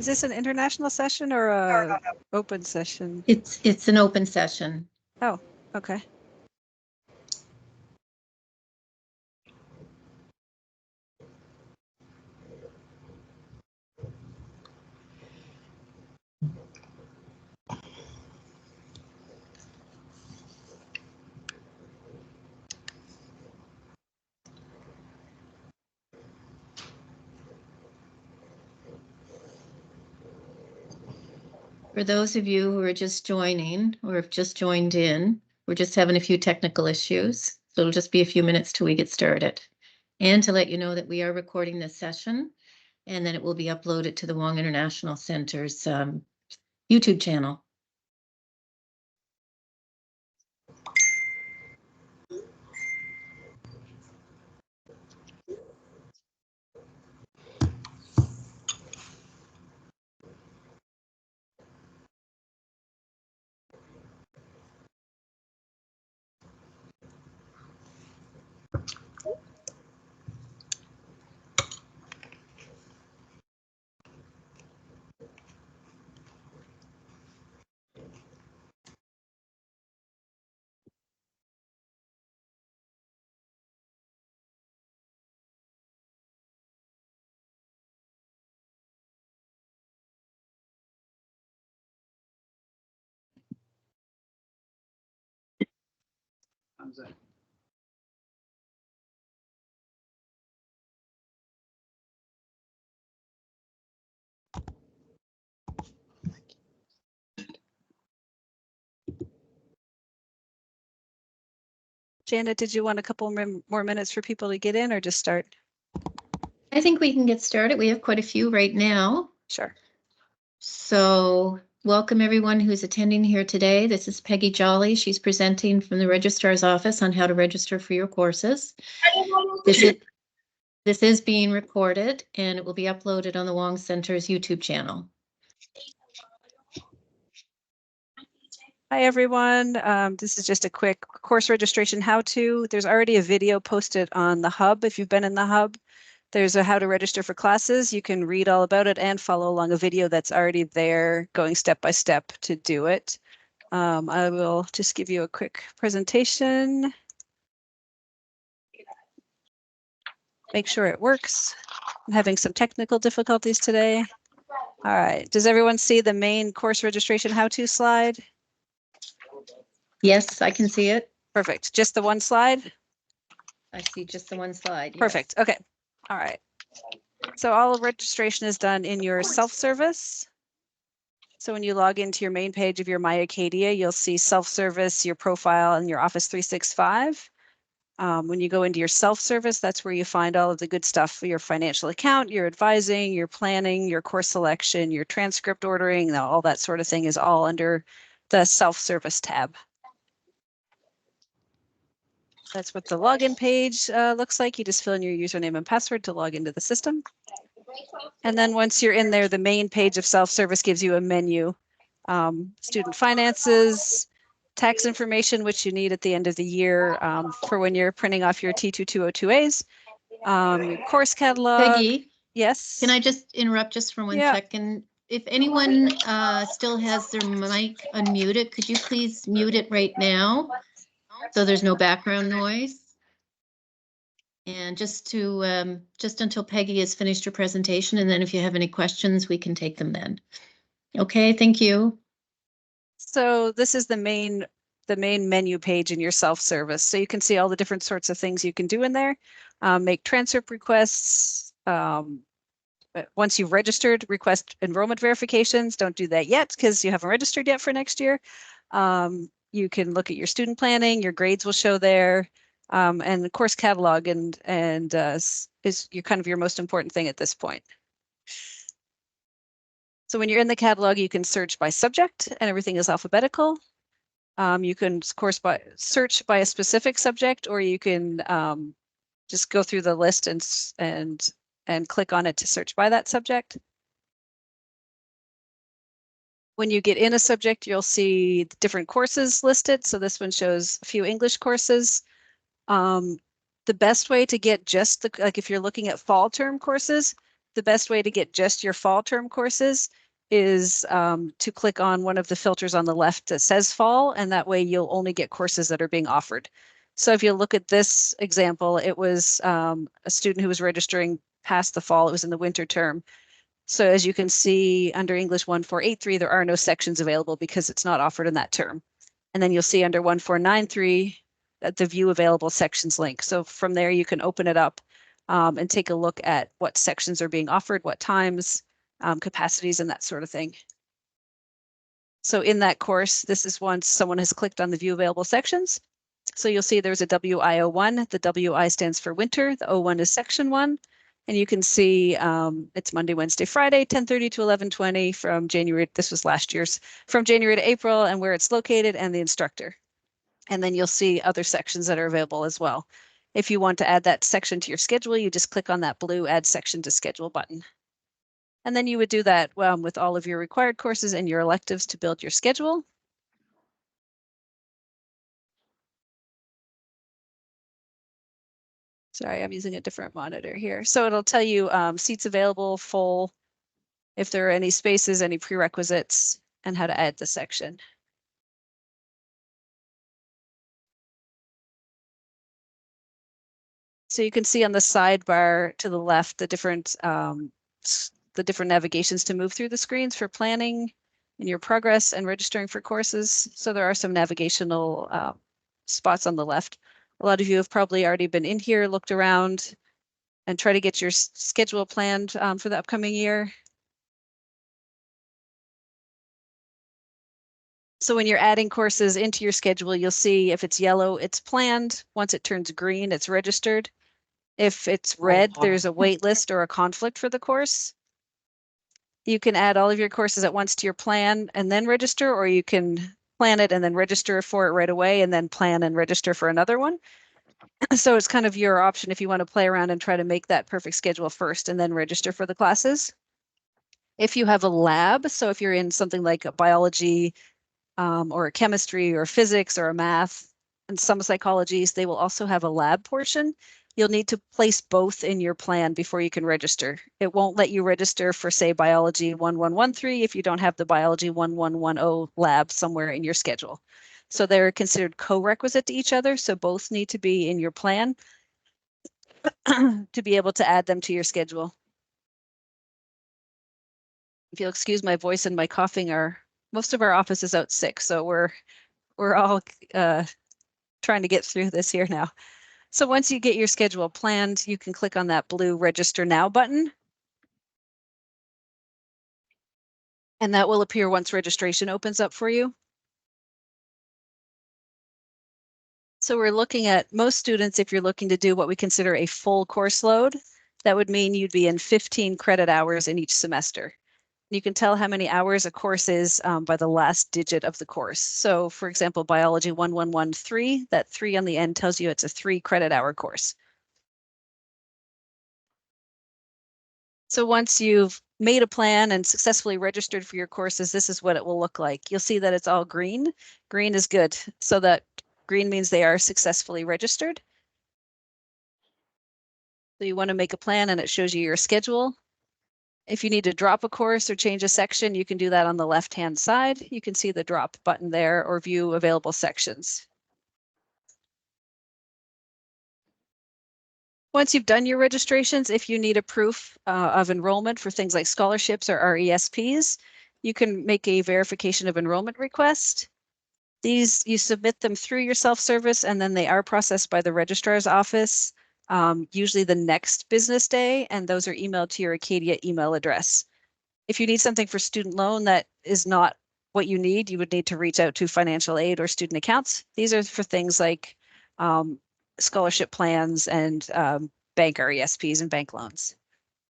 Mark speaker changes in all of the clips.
Speaker 1: Is this an international session or a open session?
Speaker 2: It's an open session.
Speaker 1: Oh, okay.
Speaker 2: For those of you who are just joining or have just joined in, we're just having a few technical issues. So it'll just be a few minutes till we get started. And to let you know that we are recording this session and then it will be uploaded to the Wong International Center's YouTube channel.
Speaker 1: Janet, did you want a couple more minutes for people to get in or just start?
Speaker 2: I think we can get started. We have quite a few right now.
Speaker 1: Sure.
Speaker 2: So welcome everyone who's attending here today. This is Peggy Jolly. She's presenting from the Registrar's Office on how to register for your courses. This is being recorded and it will be uploaded on the Wong Center's YouTube channel.
Speaker 1: Hi, everyone. This is just a quick course registration how-to. There's already a video posted on the Hub. If you've been in the Hub, there's a how to register for classes. You can read all about it and follow along a video that's already there going step by step to do it. I will just give you a quick presentation. Make sure it works. I'm having some technical difficulties today. All right. Does everyone see the main course registration how-to slide?
Speaker 2: Yes, I can see it.
Speaker 1: Perfect. Just the one slide?
Speaker 2: I see just the one slide. Yes.
Speaker 1: Perfect. Okay. All right. So all registration is done in your self-service. So when you log into your main page of your My Acadia, you'll see self-service, your profile, and your Office 365. When you go into your self-service, that's where you find all of the good stuff for your financial account, your advising, your planning, your course selection, your transcript ordering, all that sort of thing is all under the self-service tab. That's what the login page looks like. You just fill in your username and password to log into the system. And then once you're in there, the main page of self-service gives you a menu. Student finances, tax information, which you need at the end of the year for when you're printing off your T2202As, your course catalog.
Speaker 2: Peggy?
Speaker 1: Yes?
Speaker 2: Can I just interrupt just for one second? If anyone still has their mic unmuted, could you please mute it right now so there's no background noise? And just until Peggy has finished her presentation, and then if you have any questions, we can take them then. Okay, thank you.
Speaker 1: So this is the main menu page in your self-service. So you can see all the different sorts of things you can do in there. Make transcript requests. Once you've registered, request enrollment verifications. Don't do that yet because you haven't registered yet for next year. You can look at your student planning. Your grades will show there. And the course catalog is your kind of your most important thing at this point. So when you're in the catalog, you can search by subject and everything is alphabetical. You can search by a specific subject, or you can just go through the list and click on it to search by that subject. When you get in a subject, you'll see different courses listed. So this one shows a few English courses. The best way to get just like if you're looking at fall term courses, the best way to get just your fall term courses is to click on one of the filters on the left that says fall, and that way you'll only get courses that are being offered. So if you look at this example, it was a student who was registering past the fall. It was in the winter term. So as you can see under English 1483, there are no sections available because it's not offered in that term. And then you'll see under 1493 that the view available sections link. So from there, you can open it up and take a look at what sections are being offered, what times, capacities, and that sort of thing. So in that course, this is once someone has clicked on the view available sections. So you'll see there's a WI01. The WI stands for winter. The O1 is section 1. And you can see it's Monday, Wednesday, Friday, 10:30 to 11:20 from January. This was last year's, from January to April, and where it's located and the instructor. And then you'll see other sections that are available as well. If you want to add that section to your schedule, you just click on that blue Add Section to Schedule button. And then you would do that with all of your required courses and your electives to build your schedule. Sorry, I'm using a different monitor here. So it'll tell you seats available, full, if there are any spaces, any prerequisites, and how to add the section. So you can see on the sidebar to the left the different navigations to move through the screens for planning in your progress and registering for courses. So there are some navigational spots on the left. A lot of you have probably already been in here, looked around, and try to get your schedule planned for the upcoming year. So when you're adding courses into your schedule, you'll see if it's yellow, it's planned. Once it turns green, it's registered. If it's red, there's a wait list or a conflict for the course. You can add all of your courses at once to your plan and then register, or you can plan it and then register for it right away and then plan and register for another one. So it's kind of your option if you want to play around and try to make that perfect schedule first and then register for the classes. If you have a lab, so if you're in something like a biology or a chemistry or physics or a math and some psychologies, they will also have a lab portion. You'll need to place both in your plan before you can register. It won't let you register for, say, biology 1113 if you don't have the biology 1110 lab somewhere in your schedule. So they're considered co-requisite to each other. So both need to be in your plan to be able to add them to your schedule. If you'll excuse my voice and my coughing, most of our office is out sick. So we're all trying to get through this here now. So once you get your schedule planned, you can click on that blue Register Now button. And that will appear once registration opens up for you. So we're looking at most students, if you're looking to do what we consider a full course load, that would mean you'd be in 15 credit hours in each semester. You can tell how many hours a course is by the last digit of the course. So for example, biology 1113, that 3 on the end tells you it's a 3 credit hour course. So once you've made a plan and successfully registered for your courses, this is what it will look like. You'll see that it's all green. Green is good. So that green means they are successfully registered. So you want to make a plan and it shows you your schedule. If you need to drop a course or change a section, you can do that on the left-hand side. You can see the drop button there or view available sections. Once you've done your registrations, if you need a proof of enrollment for things like scholarships or RESPs, you can make a verification of enrollment request. These, you submit them through your self-service and then they are processed by the registrar's office, usually the next business day, and those are emailed to your Acadia email address. If you need something for student loan that is not what you need, you would need to reach out to financial aid or student accounts. These are for things like scholarship plans and bank RESPs and bank loans.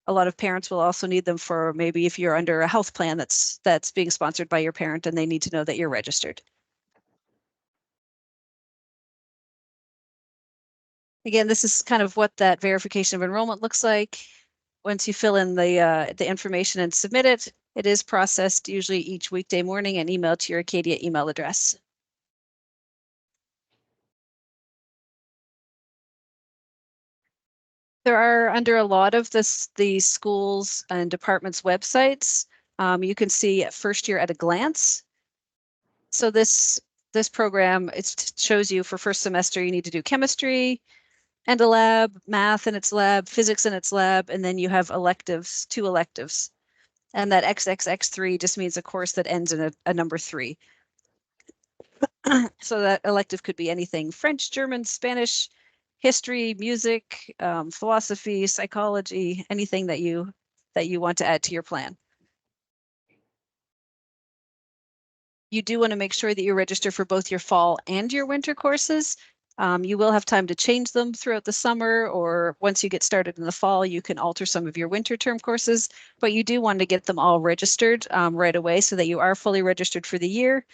Speaker 1: A lot of parents will also need them for maybe if you're under a health plan that's being sponsored by your parent and they need to know that you're registered. Again, this is kind of what that verification of enrollment looks like. Once you fill in the information and submit it, it is processed usually each weekday morning and emailed to your Acadia email address. There are under a lot of the schools and departments' websites. You can see first year at a glance. So this program, it shows you for first semester, you need to do chemistry and a lab, math in its lab, physics in its lab, and then you have electives, 2 electives. And that XXX3 just means a course that ends in a number 3. So that elective could be anything: French, German, Spanish, history, music, philosophy, psychology, anything that you want to add to your plan. You do want to make sure that you register for both your fall and your winter courses. You will have time to change them throughout the summer, or once you get started in the fall, you can alter some of your winter term courses, but you do want to get them all registered right away so that you are fully registered for the year.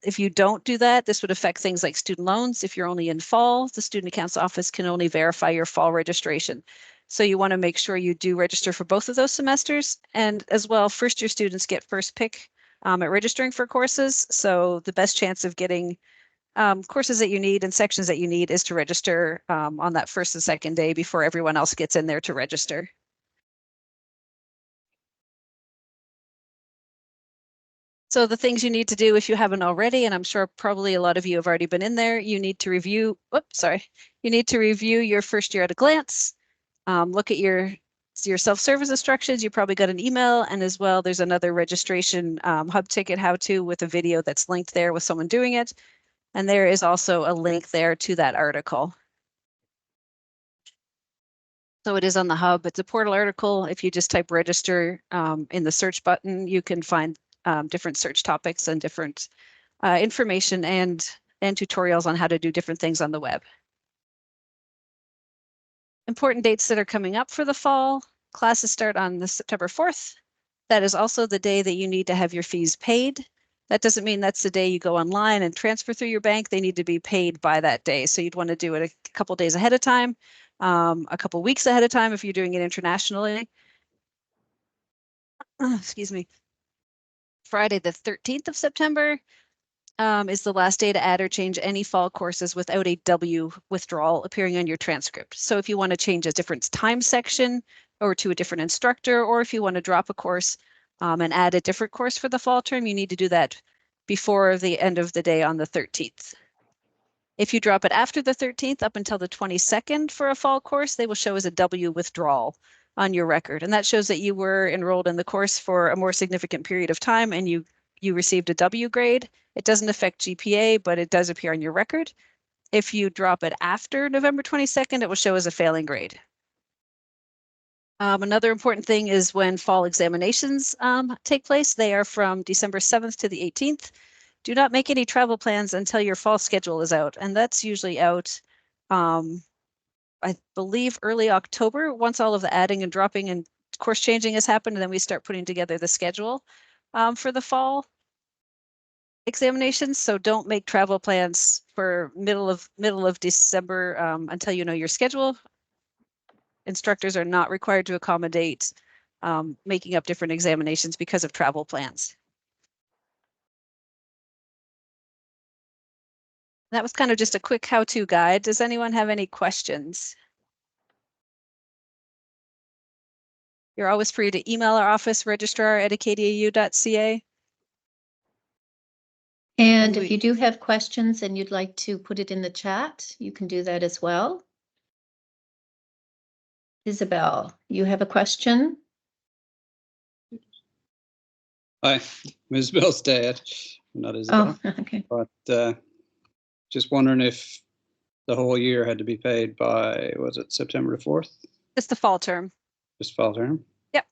Speaker 1: If you don't do that, this would affect things like student loans. If you're only in fall, the student accounts office can only verify your fall registration. So you want to make sure you do register for both of those semesters. And as well, first year students get first pick at registering for courses. So the best chance of getting courses that you need and sections that you need is to register on that first and second day before everyone else gets in there to register. So the things you need to do if you haven't already, and I'm sure probably a lot of you have already been in there, you need to review, you need to review your first year at a glance, look at your self-service instructions. You probably got an email, and as well, there's another registration hub ticket how-to with a video that's linked there with someone doing it. And there is also a link there to that article. So it is on the hub. It's a portal article. If you just type register in the search button, you can find different search topics and different information and tutorials on how to do different things on the web. Important dates that are coming up for the fall. Classes start on the September 4th. That is also the day that you need to have your fees paid. That doesn't mean that's the day you go online and transfer through your bank. They need to be paid by that day. So you'd want to do it a couple days ahead of time, a couple weeks ahead of time if you're doing it internationally. Excuse me. Friday the 13th of September is the last day to add or change any fall courses without a W withdrawal appearing on your transcript. So if you want to change a different time section or to a different instructor, or if you want to drop a course and add a different course for the fall term, you need to do that before the end of the day on the 13th. If you drop it after the 13th up until the 22nd for a fall course, they will show as a W withdrawal on your record. And that shows that you were enrolled in the course for a more significant period of time and you received a W grade. It doesn't affect GPA, but it does appear on your record. If you drop it after November 22nd, it will show as a failing grade. Another important thing is when fall examinations take place. They are from December 7th to the 18th. Do not make any travel plans until your fall schedule is out. And that's usually out, I believe, early October. Once all of the adding and dropping and course changing has happened, and then we start putting together the schedule for the fall examinations. So don't make travel plans for middle of December until you know your schedule. Instructors are not required to accommodate making up different examinations because of travel plans. That was kind of just a quick how-to guide. Does anyone have any questions? You're always free to email our office, registrar@acadiau.ca.
Speaker 2: And if you do have questions and you'd like to put it in the chat, you can do that as well. Isabel, you have a question?
Speaker 3: Hi, I'm Isabel's dad, not Isabel.
Speaker 2: Oh, okay.
Speaker 3: But just wondering if the whole year had to be paid by, was it September 4th?
Speaker 1: It's the fall term.
Speaker 3: Just fall term?
Speaker 1: Yep.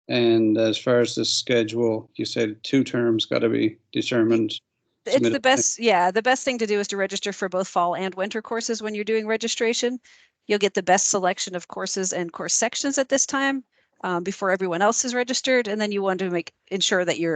Speaker 3: And as far as the schedule, you said 2 terms got to be determined.
Speaker 1: It's the best, yeah, the best thing to do is to register for both fall and winter courses when you're doing registration. You'll get the best selection of courses and course sections at this time before everyone else is registered. And then you want to ensure that you're